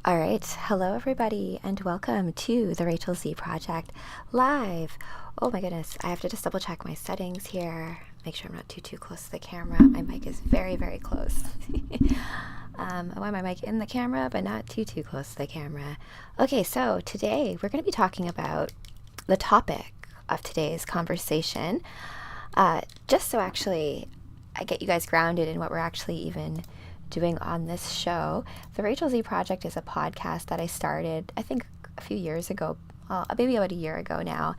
All right. Hello, everybody, and welcome to the Rachel Z Project live. Oh my goodness. I have to just double check my settings here. Make sure I'm not too close to the camera. My mic is very close. I want my mic in the camera, but not too close to the camera. Okay, so today we're going to be talking about the topic of today's conversation. Just so actually I get you guys grounded in what we're actually even doing on this show. The Rachel Z Project is a podcast that I started, I think, a few years ago, maybe about a year ago now.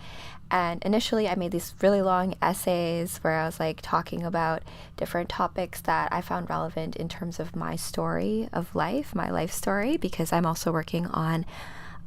And initially I made these really long essays where I was like talking about different topics that I found relevant in terms of my story of life, my life story, because I'm also working on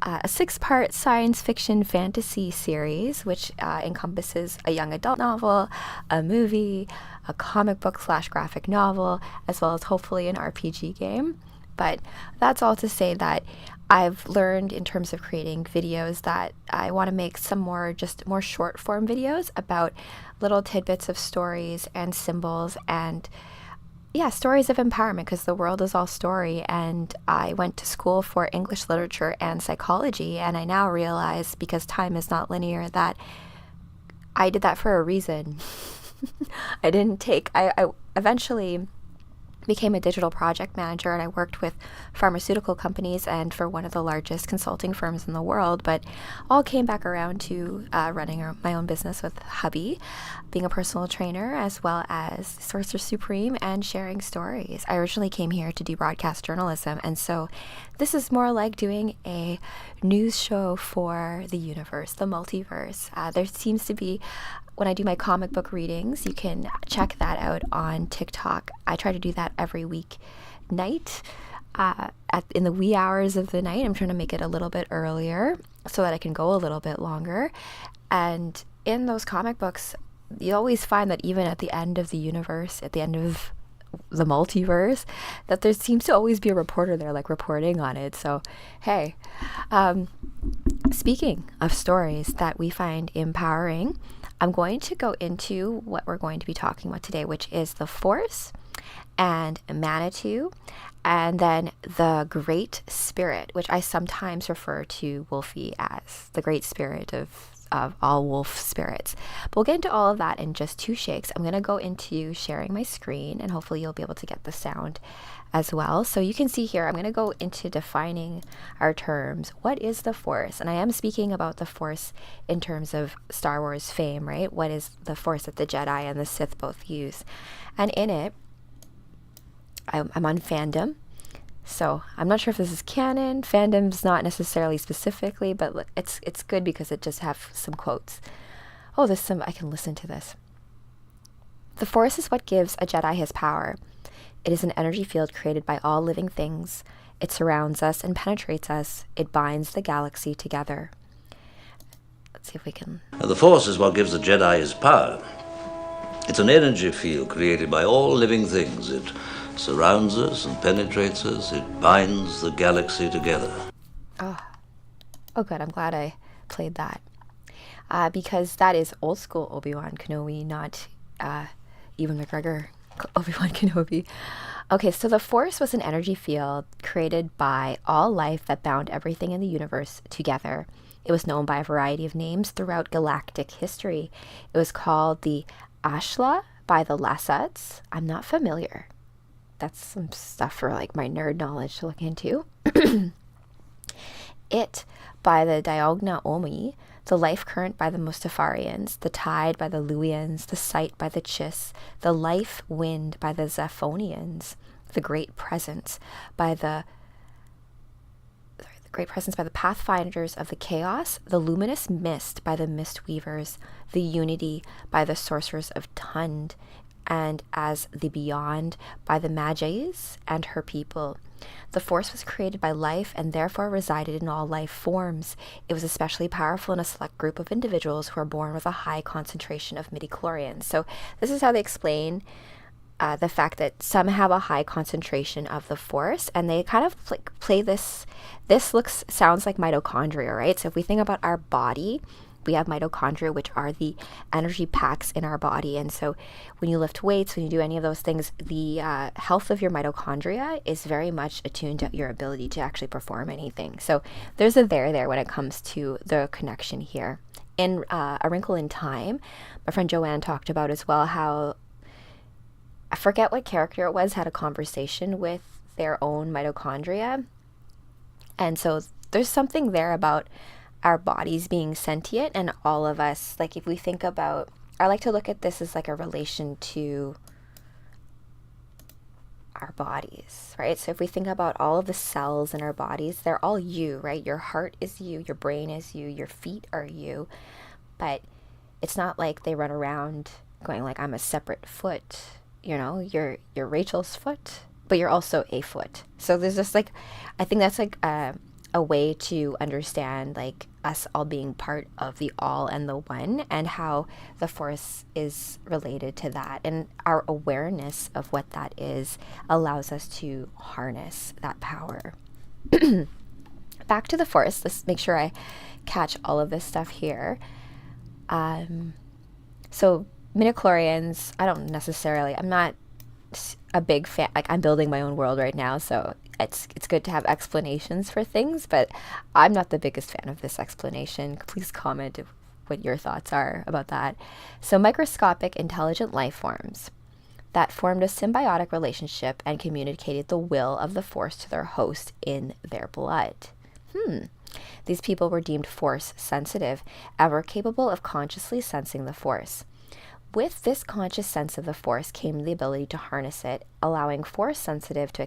a 6-part science fiction fantasy series, which encompasses a young adult novel, a movie, a comic book / graphic novel, as well as hopefully an RPG game. But that's all to say that I've learned in terms of creating videos that I want to make some more short form videos about little tidbits of stories and symbols and stories of empowerment, because the world is all story. And I went to school for English literature and psychology, and I now realize, because time is not linear, that I did that for a reason. I eventually became a digital project manager, and I worked with pharmaceutical companies and for one of the largest consulting firms in the world, but all came back around to running my own business with hubby, being a personal trainer, as well as Sorcerer Supreme, and sharing stories. I originally came here to do broadcast journalism, and so this is more like doing a news show for the universe, the multiverse. There seems to be, when I do my comic book readings, you can check that out on TikTok. I try to do that every week night, in the wee hours of the night. I'm trying to make it a little bit earlier so that I can go a little bit longer. And in those comic books, you always find that even at the end of the universe, at the end of the multiverse, that there seems to always be a reporter there, like reporting on it. So, hey, speaking of stories that we find empowering, I'm going to go into what we're going to be talking about today, which is the Force and Manitou, and then the Great Spirit, which I sometimes refer to Wolfie as the Great Spirit of all wolf spirits. But we'll get into all of that in just 2 shakes. I'm going to go into sharing my screen, and hopefully you'll be able to get the sound as well. So you can see here, I'm going to go into defining our terms. What is the Force? And I am speaking about the Force in terms of Star Wars fame, right? What is the Force that the Jedi and the Sith both use? And in it, I'm on fandom. So I'm not sure if this is canon. Fandom's not necessarily specifically, but it's good because it just have some quotes. Oh, I can listen to this. The Force is what gives a Jedi his power. It is an energy field created by all living things. It surrounds us and penetrates us. It binds the galaxy together. Let's see if we can... The Force is what gives the Jedi his power. It's an energy field created by all living things. It surrounds us and penetrates us. It binds the galaxy together. Oh good. I'm glad I played that. Because that is old school Obi-Wan Kenobi, not Ewan McGregor Obi-Wan Kenobi. Okay, so the Force was an energy field created by all life that bound everything in the universe together. It was known by a variety of names throughout galactic history. It was called the Ashla by the Lasats. I'm not familiar. That's some stuff for like my nerd knowledge to look into. It by the Diogna Omi, the life current by the Mustafarians, the tide by the Luians, the sight by the Chiss, the life wind by the Zaphonians, the great presence by the Pathfinders of the Chaos, the luminous mist by the Mistweavers, the unity by the Sorcerers of Tund, and as the beyond by the Magis and her people. The Force was created by life and therefore resided in all life forms. It was especially powerful in a select group of individuals who are born with a high concentration of midichlorians. So this is how they explain the fact that some have a high concentration of the Force, and they kind of play this sounds like mitochondria, right? So if we think about our body, We have mitochondria, which are the energy packs in our body. And so when you lift weights, when you do any of those things, the health of your mitochondria is very much attuned to your ability to actually perform anything. So there's a there when it comes to the connection here. In A Wrinkle in Time, my friend Joanne talked about as well how, I forget what character it was, had a conversation with their own mitochondria. And so there's something there about our bodies being sentient, and all of us, like if we think about, I like to look at this as like a relation to our bodies, right? So if we think about all of the cells in our bodies, they're all you, right? Your heart is you, your brain is you, your feet are you, but it's not like they run around going like, I'm a separate foot, you know, you're Rachel's foot, but you're also a foot. So there's just like, I think that's like a way to understand like us all being part of the all and the one, and how the force is related to that, and our awareness of what that is allows us to harness that power. Back to the force. Let's make sure I catch all of this stuff here. So midichlorians, I'm not a big fan. Like, I'm building my own world right now, so it's good to have explanations for things, but I'm not the biggest fan of this explanation. Please comment what your thoughts are about that. So microscopic intelligent life forms that formed a symbiotic relationship and communicated the will of the force to their host in their blood. These people were deemed force sensitive and were capable of consciously sensing the force. With this conscious sense of the force came the ability to harness it, allowing force sensitive to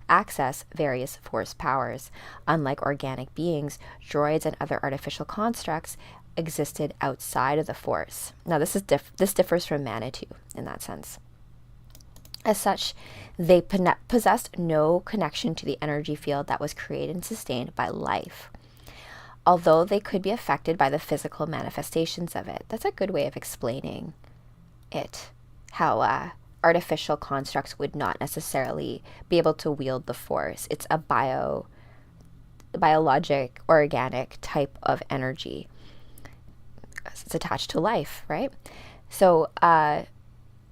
access various force powers. Unlike organic beings, droids and other artificial constructs existed outside of the force. Now this differs from Manitou in that sense. As such, they possessed no connection to the energy field that was created and sustained by life, although they could be affected by the physical manifestations of it. That's a good way of explaining it, how artificial constructs would not necessarily be able to wield the force. It's a biologic, organic type of energy. It's attached to life, right? So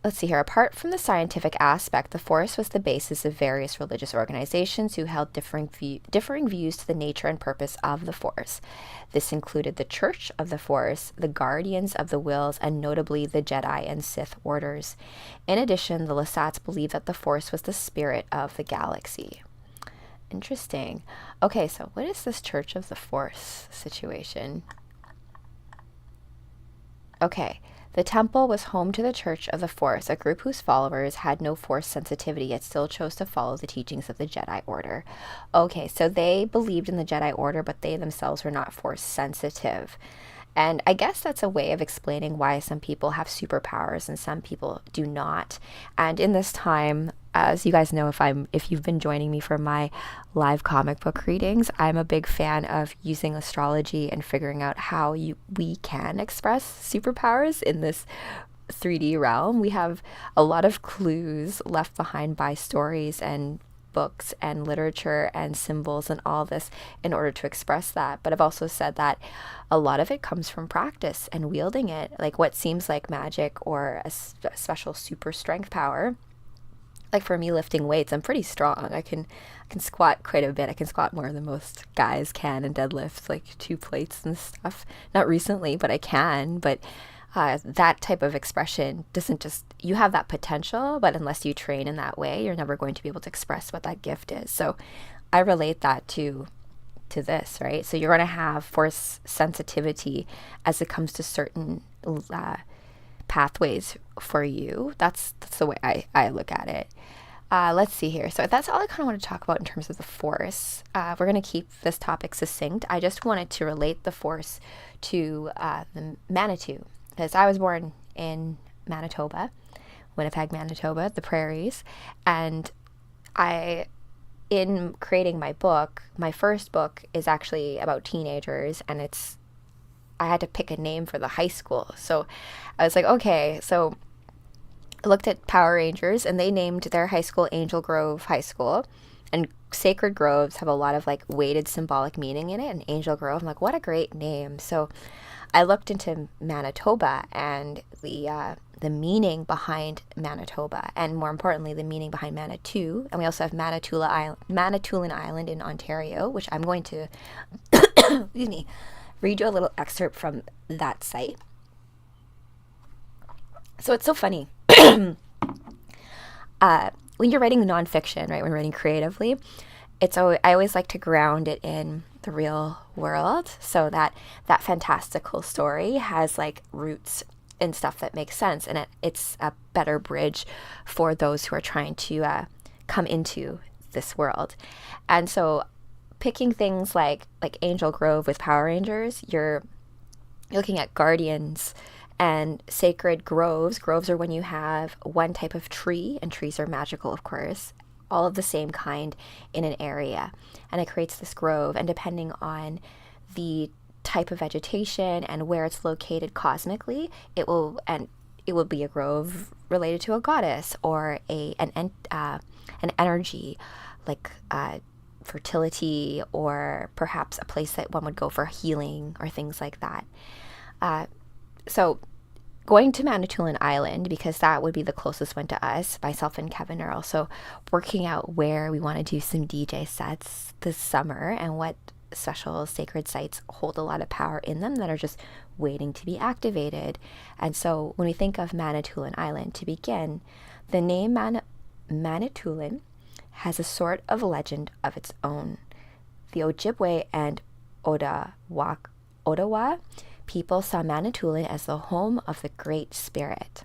let's see here. Apart from the scientific aspect, the force was the basis of various religious organizations who held differing views to the nature and purpose of the force. This included the Church of the Force, the Guardians of the Wills, and notably the Jedi and Sith orders. In addition, the Lasats believed that the force was the spirit of the galaxy. Interesting. Okay, so what is this Church of the Force situation? Okay. The temple was home to the Church of the Force, a group whose followers had no force sensitivity yet still chose to follow the teachings of the Jedi Order. Okay, so they believed in the Jedi Order, but they themselves were not force sensitive. And I guess that's a way of explaining why some people have superpowers and some people do not. And in this time, as you guys know, if you've been joining me for my live comic book readings, I'm a big fan of using astrology and figuring out how we can express superpowers in this 3D realm. We have a lot of clues left behind by stories and books and literature and symbols and all this in order to express that. But I've also said that a lot of it comes from practice and wielding it. Like what seems like magic or a special super strength power. Like for me, lifting weights, I'm pretty strong. I can squat quite a bit. I can squat more than most guys can and deadlift like 2 plates and stuff. Not recently, but I can. But that type of expression doesn't just, you have that potential, but unless you train in that way, you're never going to be able to express what that gift is. So I relate that to this, right? So you're going to have force sensitivity as it comes to certain pathways for you. That's the way I look at it. Let's see here. So that's all I kind of want to talk about in terms of the force. We're going to keep this topic succinct. I just wanted to relate the force to the Manitou, because I was born in Manitoba, Winnipeg, Manitoba, the prairies. And in creating my book, my first book is actually about teenagers, and I had to pick a name for the high school. So I was like, okay, so I looked at Power Rangers, and they named their high school Angel Grove High School. And sacred groves have a lot of like weighted symbolic meaning in it. And Angel Grove, I'm like, what a great name. So I looked into Manitoba and the meaning behind Manitoba, and more importantly, the meaning behind Manitou. And we also have Manitoulin Island in Ontario, which I'm going to excuse me, read you a little excerpt from that site. So it's so funny. When you're writing nonfiction, right, when you're writing creatively, I always like to ground it in the real world, so that that fantastical story has like roots and stuff that makes sense, and it's a better bridge for those who are trying to come into this world. And so picking things like Angel Grove with Power Rangers, you're looking at guardians. And sacred groves. Groves are when you have one type of tree, and trees are magical, of course, all of the same kind in an area. And it creates this grove. And depending on the type of vegetation and where it's located cosmically, it will be a grove related to a goddess or an energy like fertility, or perhaps a place that one would go for healing or things like that. So going to Manitoulin Island, because that would be the closest one to us, myself and Kevin are also working out where we want to do some DJ sets this summer and what special sacred sites hold a lot of power in them that are just waiting to be activated. And so when we think of Manitoulin Island, to begin, the name Manitoulin has a sort of legend of its own. The Ojibwe and Ottawa people saw Manitoulin as the home of the Great Spirit.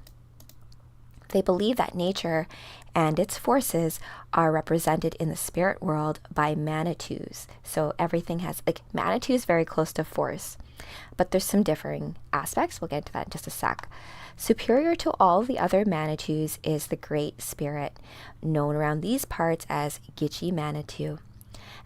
They believe that nature and its forces are represented in the spirit world by Manitous. So everything has, like, Manitou is very close to force, but there's some differing aspects. We'll get into that in just a sec. Superior to all the other Manitous is the Great Spirit, known around these parts as Gitche Manitou.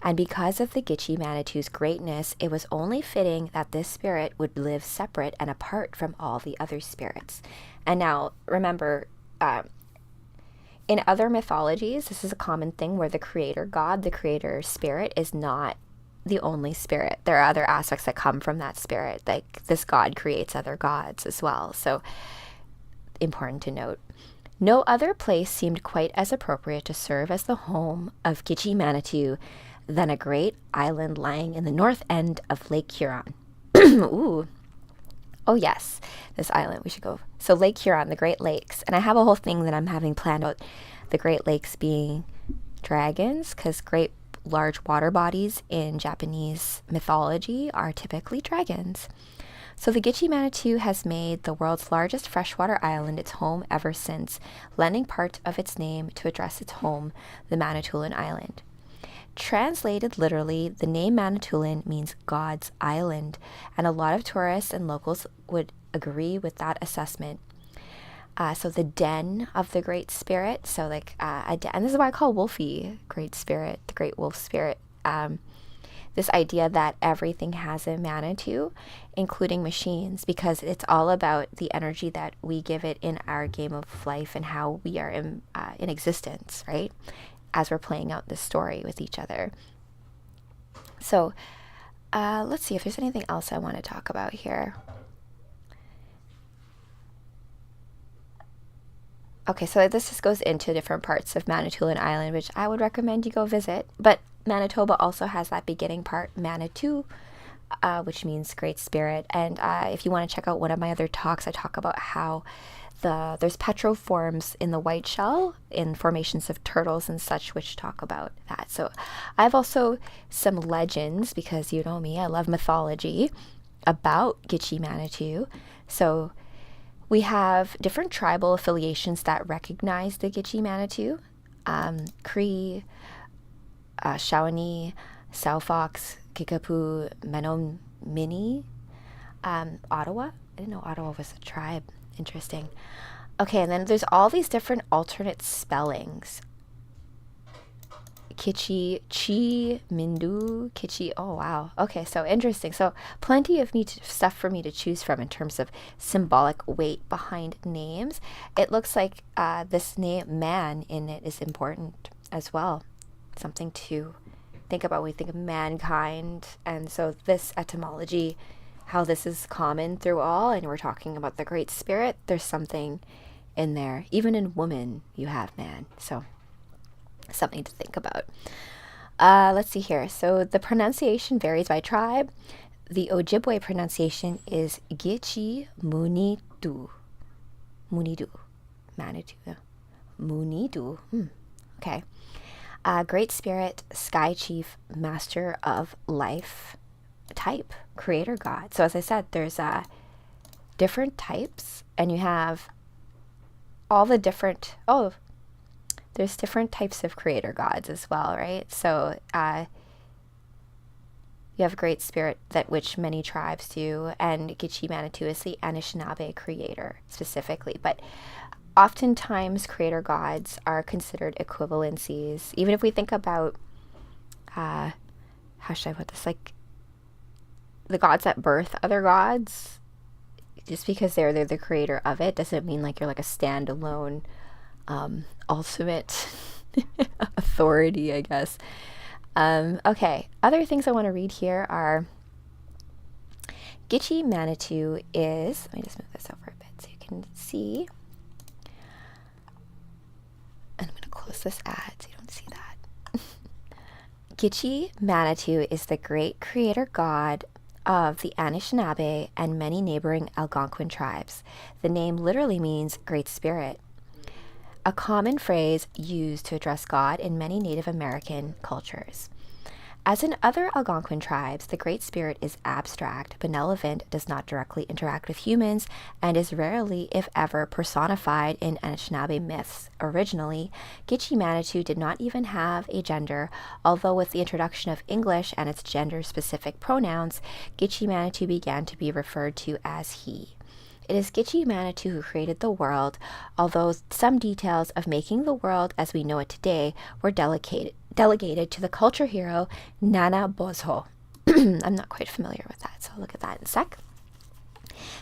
And because of the Gitche Manitou's greatness, it was only fitting that this spirit would live separate and apart from all the other spirits. And now, remember, in other mythologies, this is a common thing where the creator god, the creator spirit, is not the only spirit. There are other aspects that come from that spirit, like this god creates other gods as well. So, important to note. No other place seemed quite as appropriate to serve as the home of Gitche Manitou than a great island lying in the north end of Lake Huron. Ooh. Oh yes, this island, we should go. So Lake Huron, the Great Lakes. And I have a whole thing that I'm having planned about the Great Lakes being dragons, because great large water bodies in Japanese mythology are typically dragons. So the Gitche Manitou has made the world's largest freshwater island its home ever since, lending part of its name to address its home, the Manitoulin Island. Translated literally, the name Manitoulin means God's Island, and a lot of tourists and locals would agree with that assessment. So the den of the Great Spirit, so like a den, and this is why I call Wolfie Great Spirit, the Great Wolf Spirit. This idea that everything has a Manitou, including machines, because it's all about the energy that we give it in our game of life and how we are in existence, right? As we're playing out this story with each other. So let's see if there's anything else I want to talk about here. Okay, so this just goes into different parts of Manitoulin Island, which I would recommend you go visit. But Manitoba also has that beginning part, Manitou, which means Great Spirit. And if you want to check out one of my other talks, I talk about how there's petroforms in the white shell in formations of turtles and such, which talk about that. So I have also some legends, because you know me, I love mythology, about Gitche Manitou. So we have different tribal affiliations that recognize the Gitche Manitou. Cree, Shawnee, Southfox, Kickapoo, Menominee, Ottawa. I didn't know Ottawa was a tribe. Interesting. Okay, and then there's all these different alternate spellings. Kitchi, Chi, Mindu, Kitchi. Oh, wow. Okay, so interesting. So plenty of stuff for me to choose from in terms of symbolic weight behind names. It looks like this name, man, in it is important as well. something to think about when we think of mankind. And so this etymology, how this is common through all, and we're talking about the Great Spirit, there's something in there. Even in woman, you have man. So something to think about. Let's see here. So the pronunciation varies by tribe. The Ojibwe pronunciation is Gichi Munitu. Munitu. Manitou. Munitu. Okay. Great Spirit, Sky Chief, Master of Life type, Creator God. So as I said, there's different types, and you have all the different, there's different types of Creator Gods as well, right? So you have Great Spirit, that which many tribes do, and Gitche Manitou is the Anishinaabe creator specifically. But oftentimes, Creator Gods are considered equivalencies. Even if we think about, how should I put this? Like, the gods that birth other gods, just because they're the creator of it, doesn't mean like you're like a standalone, ultimate authority, I guess. Okay, other things I want to read here are Gitche Manitou is, let me just move this over a bit so you can see. And I'm going to close this ad so you don't see that. Gitche Manitou is the great creator god of the Anishinaabe and many neighboring Algonquin tribes. The name literally means Great Spirit, a common phrase used to address God in many Native American cultures. As in other Algonquin tribes, the Great Spirit is abstract, benevolent, does not directly interact with humans, and is rarely, if ever, personified in Anishinaabe myths. Originally, Gitche Manitou did not even have a gender, although with the introduction of English and its gender-specific pronouns, Gitche Manitou began to be referred to as he. It is Gitche Manitou who created the world, although some details of making the world as we know it today were delegated to the culture hero Nana Bozho. I'm not quite familiar with that, so I'll look at that in a sec.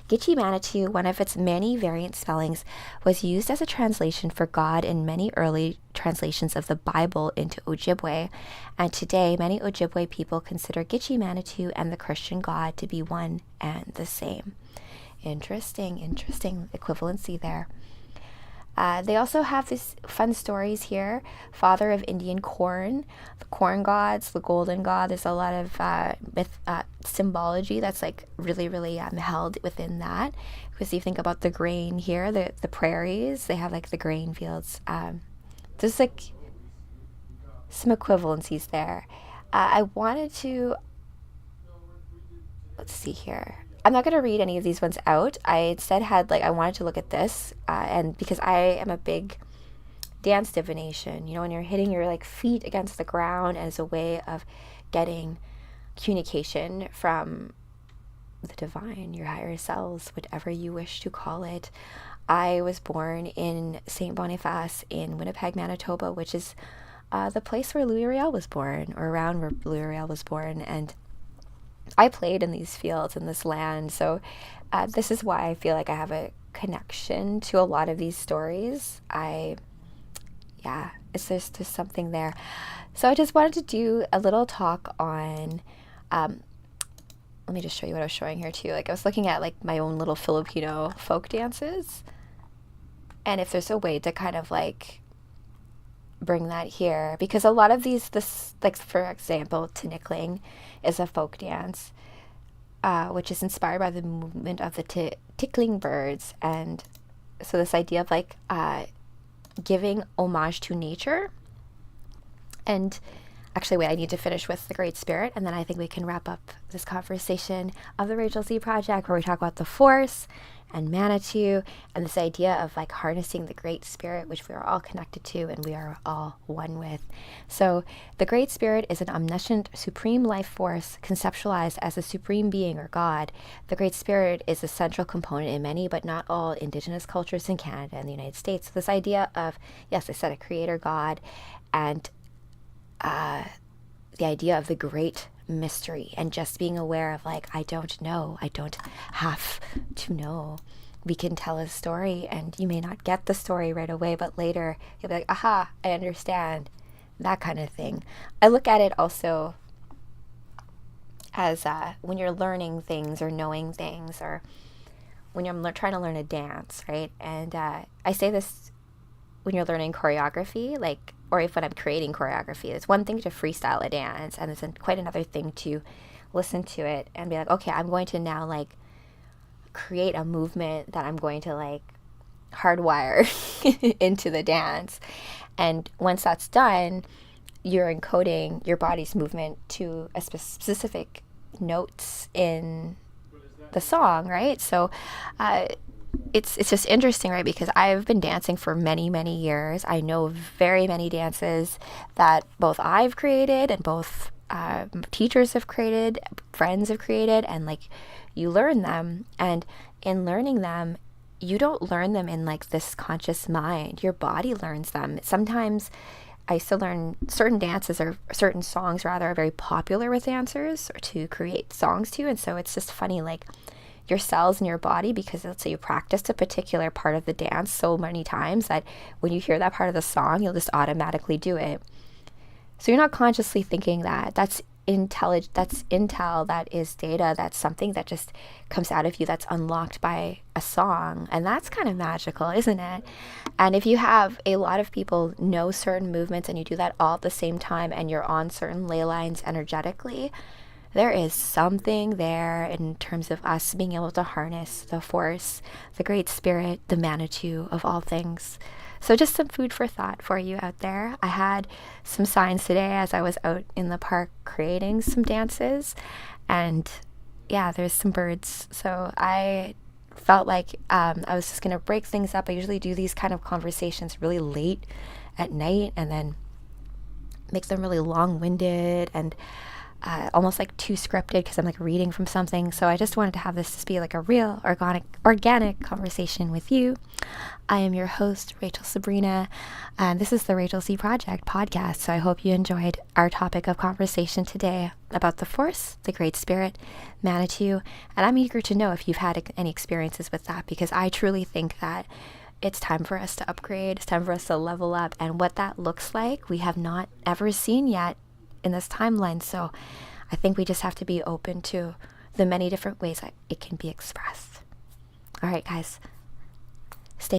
Gitche Manitou, one of its many variant spellings, was used as a translation for God in many early translations of the Bible into Ojibwe, and today many Ojibwe people consider Gitche Manitou and the Christian God to be one and the same. Interesting equivalency there. They also have these fun stories here. Father of Indian corn, the corn gods, the golden god. There's a lot of myth, symbology that's like really held within that. Because you think about the grain here, the prairies, they have like the grain fields. There's like some equivalencies there. I wanted to, let's see here. I'm not going to read any of these ones out. I instead had, I wanted to look at this, and because I am a big dance divination, when you're hitting your, feet against the ground as a way of getting communication from the divine, your higher selves, whatever you wish to call it. I was born in St. Boniface in Winnipeg, Manitoba, which is the place where Louis Riel was born, or around where Louis Riel was born, and I played in these fields, in this land, so this is why I feel like I have a connection to a lot of these stories. It's just something there. So I just wanted to do a little talk on, let me just show you what I was showing here too. I was looking at my own little Filipino folk dances, and if there's a way to kind of bring that here, because a lot of these, for example, tinikling is a folk dance, which is inspired by the movement of the tickling birds, and so this idea of giving homage to nature. And actually, wait, I need to finish with the Great Spirit, and then I think we can wrap up this conversation of the Rachel Z Project, where we talk about the Force and Manitou, and this idea of harnessing the Great Spirit, which we are all connected to and we are all one with. So the Great Spirit is an omniscient, supreme life force conceptualized as a supreme being or God. The Great Spirit is a central component in many, but not all, Indigenous cultures in Canada and the United States. So this idea of, yes, I said a creator God, and the idea of the great mystery, and just being aware of I don't know, I don't have to know. We can tell a story, and you may not get the story right away, but later you'll be aha, I understand. that kind of thing. I look at it also as when you're learning things or knowing things, or when you're trying to learn a dance, right? And I say this when you're learning choreography, like, or if when I'm creating choreography, it's one thing to freestyle a dance, and it's quite another thing to listen to it and be like, okay, I'm going to now like create a movement that I'm going to like hardwire into the dance. And once that's done, you're encoding your body's movement to a specific notes in the song, right? So it's just interesting, right? Because I've been dancing for many, many years. I know very many dances that both I've created and both teachers have created, friends have created, and like you learn them. And in learning them, you don't learn them in like this conscious mind. Your body learns them. Sometimes I used to learn certain dances or certain songs rather are very popular with dancers or to create songs to. And so it's just funny, like your cells in your body, because let's say you practiced a particular part of the dance so many times that when you hear that part of the song, you'll just automatically do it. So you're not consciously thinking that. That's intel, that is data, that's something that just comes out of you, that's unlocked by a song. And that's kind of magical, isn't it? And if you have a lot of people know certain movements and you do that all at the same time and you're on certain ley lines energetically, there is something there in terms of us being able to harness the force, the great spirit, the Manitou of all things. So just some food for thought for you out there. I had some signs today as I was out in the park creating some dances, and yeah, there's some birds. So I felt like I was just going to break things up. I usually do these kind of conversations really late at night and then make them really long-winded and almost like too scripted because I'm like reading from something. So I just wanted to have this just be like a real organic conversation with you. I am your host, Rachel Sabrina, and this is the Rachel Z Project podcast. So I hope you enjoyed our topic of conversation today about the Force, the Great Spirit, Manitou, and I'm eager to know if you've had any experiences with that, because I truly think that it's time for us to upgrade, it's time for us to level up, and what that looks like we have not ever seen yet in this timeline. So I think we just have to be open to the many different ways that it can be expressed. All right, guys,